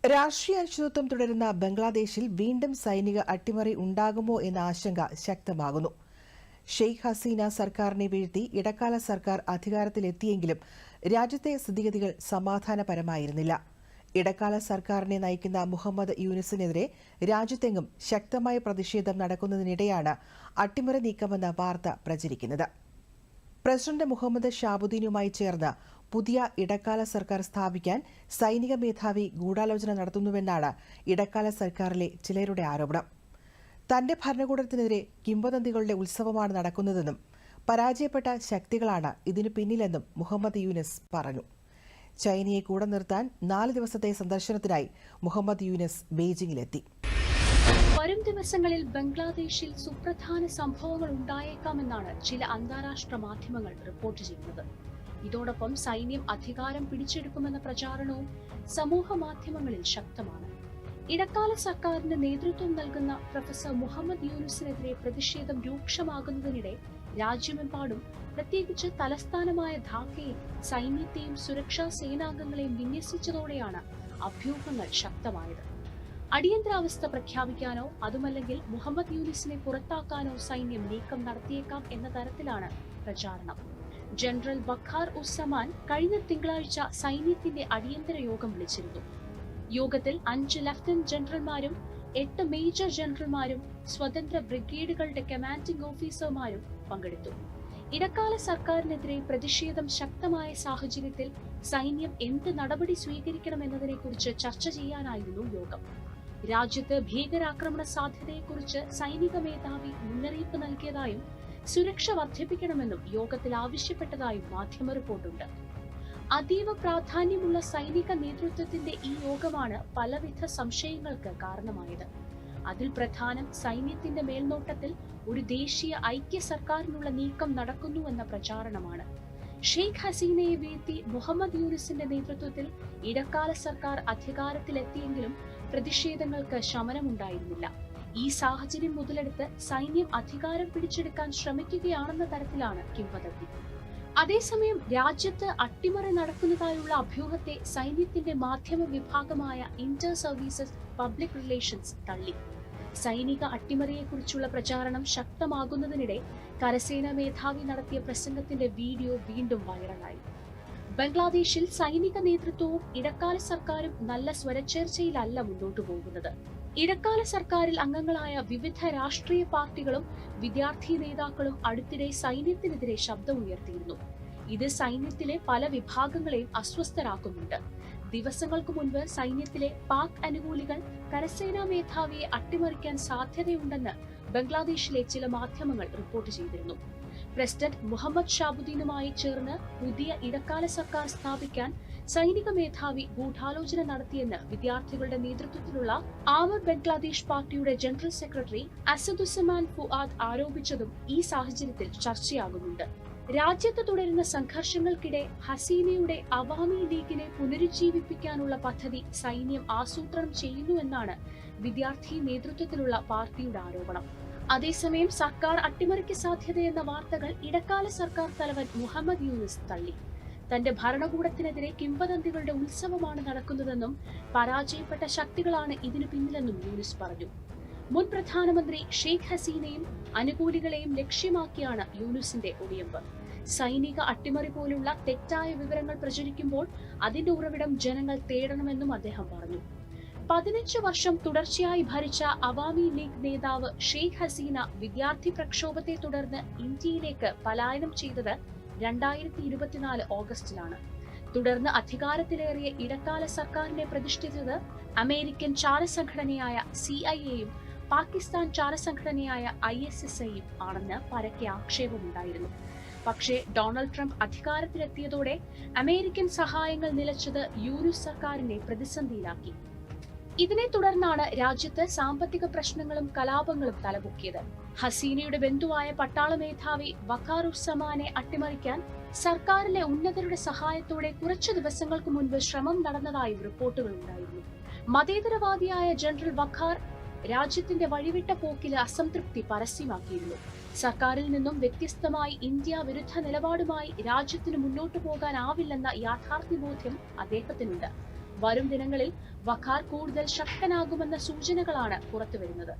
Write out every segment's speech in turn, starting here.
രാഷ്ട്രീയ അനിശ്ചിതത്വം തുടരുന്ന ബംഗ്ലാദേശിൽ വീണ്ടും സൈനിക അട്ടിമറി ഉണ്ടാകുമോ എന്ന ആശങ്ക ശക്തമാകുന്നു. ഷെയ്ഖ് ഹസീന സർക്കാരിനെ വീഴ്ത്തി ഇടക്കാല സർക്കാർ അധികാരത്തിലെത്തിയെങ്കിലും രാജ്യത്തെ സ്ഥിതിഗതികൾ സമാധാനപരമായിരുന്നില്ല. ഇടക്കാല സർക്കാരിനെ നയിക്കുന്ന മുഹമ്മദ് യൂനിസിനെതിരെ രാജ്യത്തെങ്ങും ശക്തമായ പ്രതിഷേധം നടക്കുന്നതിനിടെയാണ് അട്ടിമറി നീക്കമെന്ന വാർത്ത പ്രചരിക്കുന്നത്. പ്രസിഡന്റ് മുഹമ്മദ് ഷാബുദ്ദീനുമായി ചേർന്ന് പുതിയ ഇടക്കാല സർക്കാർ സ്ഥാപിക്കാൻ സൈനിക മേധാവി ഗൂഢാലോചന നടത്തുന്നുവെന്നാണ് ഇടക്കാല സർക്കാരിലെ ചിലരുടെ ആരോപണം. തന്റെ ഭരണകൂടത്തിനെതിരെ കിംവദന്തികളുടെ ഉത്സവമാണ് നടക്കുന്നതെന്നും പരാജയപ്പെട്ട ശക്തികളാണ് ഇതിനു പിന്നിലെന്നും മുഹമ്മദ് യൂനിസ് പറഞ്ഞു. ചൈനയെ കൂടെ നിർത്താൻ 4 ദിവസത്തെ സന്ദർശനത്തിനായി മുഹമ്മദ് യൂനിസ് ബെയ്ജിംഗിലെത്തി. വരും ദിവസങ്ങളിൽ ബംഗ്ലാദേശിൽ സുപ്രധാന സംഭവങ്ങൾ ഉണ്ടായേക്കാമെന്നാണ് ചില അന്താരാഷ്ട്ര മാധ്യമങ്ങൾ റിപ്പോർട്ട് ചെയ്യുന്നത്. ഇതോടൊപ്പം സൈന്യം അധികാരം പിടിച്ചെടുക്കുമെന്ന പ്രചാരണവും സമൂഹ മാധ്യമങ്ങളിൽ ശക്തമാണ്. ഇടക്കാല സർക്കാരിന് നേതൃത്വം നൽകുന്ന പ്രൊഫസർ മുഹമ്മദ് യൂനിസിനെതിരെ പ്രതിഷേധം രൂക്ഷമാകുന്നതിനിടെ രാജ്യമെമ്പാടും പ്രത്യേകിച്ച് തലസ്ഥാനമായ ധാക്കയിൽ സൈന്യത്തെയും സുരക്ഷാ സേനാംഗങ്ങളെയും വിന്യസിച്ചതോടെയാണ് അഭ്യൂഹങ്ങൾ ശക്തമായത്. അടിയന്തരാവസ്ഥ പ്രഖ്യാപിക്കാനോ അതുമല്ലെങ്കിൽ മുഹമ്മദ് യൂനിസിനെ പുറത്താക്കാനോ സൈന്യം നീക്കം നടത്തിയേക്കാം എന്ന തരത്തിലാണ് പ്രചാരണം. ജനറൽ വഖാർ ഉസ്സമാൻ കഴിഞ്ഞ തിങ്കളാഴ്ച സൈന്യത്തിന്റെ അടിയന്തര യോഗം വിളിച്ചിരുന്നു. യോഗത്തിൽ 5 ലഫ്റ്റനന്റ് ജനറൽമാരും 8 മേജർ ജനറൽമാരും സ്വതന്ത്ര ബ്രിഗേഡുകളുടെ കമാൻഡിംഗ് ഓഫീസർമാരും പങ്കെടുത്തു. ഇടക്കാല സർക്കാരിനെതിരെ പ്രതിഷേധം ശക്തമായ സാഹചര്യത്തിൽ സൈന്യം എന്ത് നടപടി സ്വീകരിക്കണമെന്നതിനെക്കുറിച്ച് ചർച്ച ചെയ്യാനായിരുന്നു യോഗം. രാജ്യത്ത് ഭീകരാക്രമണ സാധ്യതയെക്കുറിച്ച് സൈനിക മേധാവി മുന്നറിയിപ്പ് നൽകിയതായും സുരക്ഷ വർദ്ധിപ്പിക്കണമെന്നും യോഗത്തിൽ ആവശ്യപ്പെട്ടതായും മാധ്യമ റിപ്പോർട്ടുണ്ട്. അതീവ പ്രാധാന്യമുള്ള സൈനിക നേതൃത്വത്തിന്റെ ഈ യോഗമാണ് പലവിധ സംശയങ്ങൾക്ക് കാരണമായത്. അതിൽ പ്രധാനം സൈന്യത്തിന്റെ മേൽനോട്ടത്തിൽ ഒരു ദേശീയ ഐക്യ സർക്കാരിനുള്ള നീക്കം നടക്കുന്നുവെന്ന പ്രചാരണമാണ്. ഷെയ്ഖ് ഹസീനയെ വീഴ്ത്തി മുഹമ്മദ് യൂനിസിന്റെ നേതൃത്വത്തിൽ ഇടക്കാല സർക്കാർ അധികാരത്തിലെത്തിയെങ്കിലും പ്രതിഷേധങ്ങൾക്ക് ശമനമുണ്ടായിരുന്നില്ല. ഈ സാഹചര്യം മുതലെടുത്ത് സൈന്യം അധികാരം പിടിച്ചെടുക്കാൻ ശ്രമിക്കുകയാണെന്ന തരത്തിലാണ് കിംവദന്തി. അതേസമയം രാജ്യത്ത് അട്ടിമറി നടക്കുന്നതായുള്ള അഭ്യൂഹത്തെ സൈന്യത്തിന്റെ മാധ്യമ വിഭാഗമായ ഇന്റർ സർവീസസ് പബ്ലിക് റിലേഷൻസ് തള്ളി. സൈനിക അട്ടിമറിയെക്കുറിച്ചുള്ള പ്രചാരണം ശക്തമാകുന്നതിനിടെ കരസേനാ മേധാവി നടത്തിയ പ്രസംഗത്തിന്റെ വീഡിയോ വീണ്ടും വൈറലായി. ബംഗ്ലാദേശിൽ സൈനിക നേതൃത്വവും ഇടക്കാല സർക്കാരും നല്ല സ്വരച്ചേർച്ചയിലല്ല മുന്നോട്ടു പോകുന്നത്. ഇടക്കാല സർക്കാരിൽ അംഗങ്ങളായ വിവിധ രാഷ്ട്രീയ പാർട്ടികളും വിദ്യാർത്ഥി നേതാക്കളും അടുത്തിടെ സൈന്യത്തിനെതിരെ ശബ്ദമുയർത്തിയിരുന്നു. ഇത് സൈന്യത്തിലെ പല വിഭാഗങ്ങളെയും അസ്വസ്ഥരാക്കുന്നുണ്ട്. ദിവസങ്ങൾക്ക് മുൻപ് സൈന്യത്തിലെ പാക് അനുകൂലികൾ കരസേനാ മേധാവിയെ അട്ടിമറിക്കാൻ സാധ്യതയുണ്ടെന്ന് ബംഗ്ലാദേശിലെ ചില മാധ്യമങ്ങൾ റിപ്പോർട്ട് ചെയ്തിരുന്നു. പ്രസിഡന്റ് മുഹമ്മദ് ഷാബുദ്ദീനുമായി ചേർന്ന് പുതിയ ഇടക്കാല സർക്കാർ സ്ഥാപിക്കാൻ സൈനിക മേധാവി ഗൂഢാലോചന നടത്തിയെന്ന് വിദ്യാർത്ഥികളുടെ നേതൃത്വത്തിലുള്ള ആമർ ബംഗ്ലാദേശ് പാർട്ടിയുടെ ജനറൽ സെക്രട്ടറി അസദുസ്സമാൻ ഫുആദ് ആരോപിച്ചതും ഈ സാഹചര്യത്തിൽ ചർച്ചയാകുന്നുണ്ട്. രാജ്യത്ത് തുടരുന്ന സംഘർഷങ്ങൾക്കിടെ ഹസീനയുടെ അവാമി ലീഗിനെ പുനരുജ്ജീവിപ്പിക്കാനുള്ള പദ്ധതി സൈന്യം ആസൂത്രണം ചെയ്യുന്നുവെന്നാണ് വിദ്യാർത്ഥി നേതൃത്വത്തിലുള്ള പാർട്ടിയുടെ ആരോപണം. അതേസമയം സർക്കാർ അട്ടിമറിക്ക് സാധ്യതയെന്ന വാർത്തകൾ ഇടക്കാല സർക്കാർ തലവൻ മുഹമ്മദ് യൂനിസ് തള്ളി. തന്റെ ഭരണകൂടത്തിനെതിരെ കിംവദന്തികളുടെ ഉത്സവമാണ് നടക്കുന്നതെന്നും പരാജയപ്പെട്ട ശക്തികളാണ് ഇതിനു പിന്നിലെന്നും യൂനിസ് പറഞ്ഞു. മുൻ പ്രധാനമന്ത്രി ഷെയ്ഖ് ഹസീനയും അനുകൂലികളെയും ലക്ഷ്യമാക്കിയാണ് യൂനിസിന്റെ ഒളിയമ്പ്. സൈനിക അട്ടിമറി പോലുള്ള തെറ്റായ വിവരങ്ങൾ പ്രചരിക്കുമ്പോൾ അതിന്റെ ഉറവിടം ജനങ്ങൾ തേടണമെന്നും അദ്ദേഹം പറഞ്ഞു. 15 വർഷം തുടർച്ചയായി ഭരിച്ച അവാമി ലീഗ് നേതാവ് ഷെയ്ഖ് ഹസീന വിദ്യാർത്ഥി പ്രക്ഷോഭത്തെ തുടർന്ന് ഇന്ത്യയിലേക്ക് പലായനം ചെയ്തത് 2024 ഓഗസ്റ്റിലാണ്. തുടർന്ന് അധികാരത്തിലേറിയ ഇടക്കാല സർക്കാരിനെ പ്രതിഷ്ഠിച്ചത് അമേരിക്കൻ ചാരസംഘടനയായ CIA-യും പാകിസ്ഥാൻ ചാരസംഘടനയായ ISIS-യും ആണെന്ന് പരക്കെ ആക്ഷേപമുണ്ടായിരുന്നു. പക്ഷേ ഡൊണാൾഡ് ട്രംപ് അധികാരത്തിലെത്തിയതോടെ അമേരിക്കൻ സഹായങ്ങൾ നിലച്ചത് യൂനിസ് സർക്കാരിനെ പ്രതിസന്ധിയിലാക്കി. ഇതിനെ തുടർന്നാണ് രാജ്യത്ത് സാമ്പത്തിക പ്രശ്നങ്ങളും കലാപങ്ങളും തലപൊക്കിയത്. ഹസീനയുടെ ബന്ധുവായ പട്ടാള മേധാവി വഖാർ ഉസ്സമാനെ അട്ടിമറിക്കാൻ സർക്കാരിലെ ഉന്നതരുടെ സഹായത്തോടെ കുറച്ചു ദിവസങ്ങൾക്ക് മുൻപ് ശ്രമം നടന്നതായും റിപ്പോർട്ടുകൾ ഉണ്ടായിരുന്നു. മതേതരവാദിയായ ജനറൽ വഖാർ രാജ്യത്തിന്റെ വഴിവിട്ട പോക്കിൽ അസംതൃപ്തി പരസ്യമാക്കിയിരുന്നു. സർക്കാരിൽ നിന്നും വ്യത്യസ്തമായി ഇന്ത്യ വിരുദ്ധ നിലപാടുമായി രാജ്യത്തിന് മുന്നോട്ടു പോകാനാവില്ലെന്ന യാഥാർത്ഥ്യബോധ്യം അദ്ദേഹത്തിനുണ്ട്. വരും ദിനങ്ങളിൽ വഖാർ കൂടുതൽ ശക്തനാകുമെന്ന സൂചനകളാണ് പുറത്തുവരുന്നത്.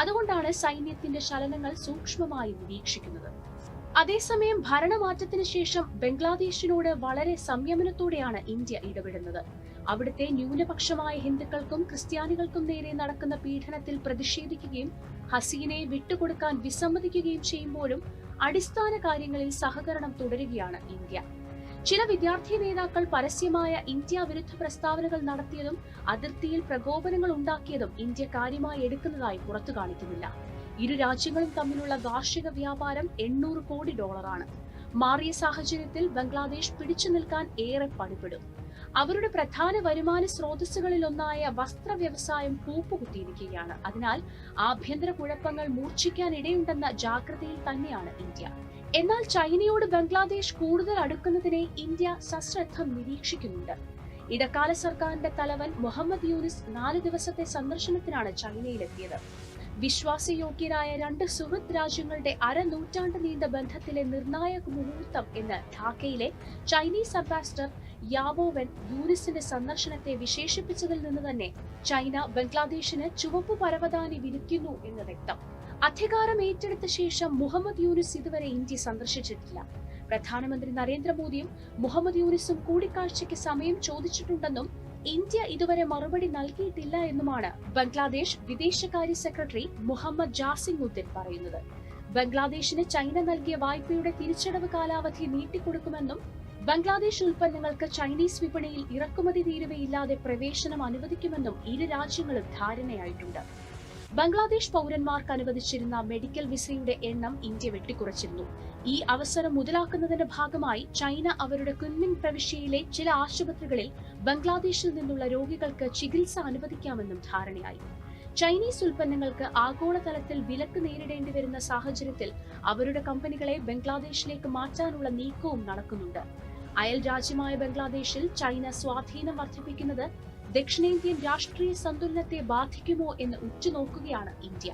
അതുകൊണ്ടാണ് സൈന്യത്തിന്റെ ചലനങ്ങൾ സൂക്ഷ്മമായി നിരീക്ഷിക്കുന്നത്. അതേസമയം ഭരണമാറ്റത്തിന് ശേഷം ബംഗ്ലാദേശിനോട് വളരെ സംയമനത്തോടെയാണ് ഇന്ത്യ ഇടപെടുന്നത്. അവിടുത്തെ ന്യൂനപക്ഷമായ ഹിന്ദുക്കൾക്കും ക്രിസ്ത്യാനികൾക്കും നേരെ നടക്കുന്ന പീഡനത്തിൽ പ്രതിഷേധിക്കുകയും ഹസീനയെ വിട്ടുകൊടുക്കാൻ വിസമ്മതിക്കുകയും ചെയ്യുമ്പോഴും അടിസ്ഥാന കാര്യങ്ങളിൽ സഹകരണം തുടരുകയാണ് ഇന്ത്യ. ചില വിദ്യാർത്ഥി നേതാക്കൾ പരസ്യമായ ഇന്ത്യ വിരുദ്ധ പ്രസ്താവനകൾ നടത്തിയതും അതിർത്തിയിൽ പ്രകോപനങ്ങൾ ഉണ്ടാക്കിയതും ഇന്ത്യ കാര്യമായി എടുക്കുന്നതായി പുറത്തു കാണിക്കുന്നില്ല. ഇരു രാജ്യങ്ങളും തമ്മിലുള്ള വാർഷിക വ്യാപാരം $800 കോടി. മാറിയ സാഹചര്യത്തിൽ ബംഗ്ലാദേശ് പിടിച്ചു നിൽക്കാൻ ഏറെ പണിപ്പെടും. അവരുടെ പ്രധാന വരുമാന സ്രോതസ്സുകളിലൊന്നായ വസ്ത്ര വ്യവസായം കൂപ്പുകുത്തിയിരിക്കുകയാണ്. അതിനാൽ ആഭ്യന്തര കുഴപ്പങ്ങൾ മൂർച്ഛിക്കാനിടയുണ്ടെന്ന ജാഗ്രതയിൽ തന്നെയാണ് ഇന്ത്യ. എന്നാൽ ചൈനയോട് ബംഗ്ലാദേശ് കൂടുതൽ അടുക്കുന്നതിനെ ഇന്ത്യ സശ്രദ്ധം നിരീക്ഷിക്കുന്നുണ്ട്. ഇടക്കാല സർക്കാരിന്റെ തലവൻ മുഹമ്മദ് യൂനിസ് 4 ദിവസത്തെ സന്ദർശനത്തിനാണ് ചൈനയിലെത്തിയത്. വിശ്വാസയോഗ്യരായ 2 സുഹൃത്ത് രാജ്യങ്ങളുടെ അരനൂറ്റാണ്ട് നീണ്ട ബന്ധത്തിലെ നിർണായക മുഹൂർത്തം എന്ന് ഢാക്കയിലെ ചൈനീസ് അംബാസിഡർ യാവോ വെൻ യൂനിസിന്റെ സന്ദർശനത്തെ വിശേഷിപ്പിച്ചതിൽ നിന്ന് തന്നെ ചൈന ബംഗ്ലാദേശിന് ചുവപ്പ് പരവതാനി വിരിക്കുന്നു എന്ന് വ്യക്തം. അധികാരം ഏറ്റെടുത്ത ശേഷം മുഹമ്മദ് യൂനിസ് ഇതുവരെ ഇന്ത്യ സന്ദർശിച്ചിട്ടില്ല. പ്രധാനമന്ത്രി നരേന്ദ്രമോദിയും മുഹമ്മദ് യൂനിസും കൂടിക്കാഴ്ചയ്ക്ക് സമയം ചോദിച്ചിട്ടുണ്ടെന്നും ഇന്ത്യ ഇതുവരെ മറുപടി നൽകിയിട്ടില്ല എന്നുമാണ് ബംഗ്ലാദേശ് വിദേശകാര്യ സെക്രട്ടറി മുഹമ്മദ് ജാസിമുദ്ദീൻ പറയുന്നത്. ബംഗ്ലാദേശിന് ചൈന നൽകിയ വായ്പയുടെ തിരിച്ചടവ് കാലാവധി നീട്ടിക്കൊടുക്കുമെന്നും ബംഗ്ലാദേശ് ഉൽപ്പന്നങ്ങൾക്ക് ചൈനീസ് വിപണിയിൽ ഇറക്കുമതി തീരുവയില്ലാതെ പ്രവേശനം അനുവദിക്കുമെന്നും ഇരു രാജ്യങ്ങളും ധാരണയായിട്ടുണ്ട്. ബംഗ്ലാദേശ് പൗരന്മാർക്ക് അനുവദിച്ചിരുന്ന മെഡിക്കൽ വിസയുടെ എണ്ണം ഇന്ത്യ വെട്ടിക്കുറച്ചിരുന്നു. ഈ അവസരം മുതലാക്കുന്നതിന്റെ ഭാഗമായി ചൈന അവരുടെ കുൻമിങ് പ്രവിശ്യയിലെ ചില ആശുപത്രികളിൽ ബംഗ്ലാദേശിൽ നിന്നുള്ള രോഗികൾക്ക് ചികിത്സ അനുവദിക്കാമെന്നും ധാരണയായി. ചൈനീസ് ഉൽപ്പന്നങ്ങൾക്ക് ആഗോളതലത്തിൽ വിലക്ക് നേരിടേണ്ടി വരുന്ന സാഹചര്യത്തിൽ അവരുടെ കമ്പനികളെ ബംഗ്ലാദേശിലേക്ക് മാറ്റാനുള്ള നീക്കവും നടക്കുന്നുണ്ട്. അയൽ രാജ്യമായ ബംഗ്ലാദേശിൽ ചൈന സ്വാധീനം വർദ്ധിപ്പിക്കുന്നത് ദക്ഷിണേന്ത്യൻ രാഷ്ട്രീയ സന്തുലനത്തെ ബാധിക്കുമോ എന്ന് ഉറ്റുനോക്കുകയാണ് ഇന്ത്യ.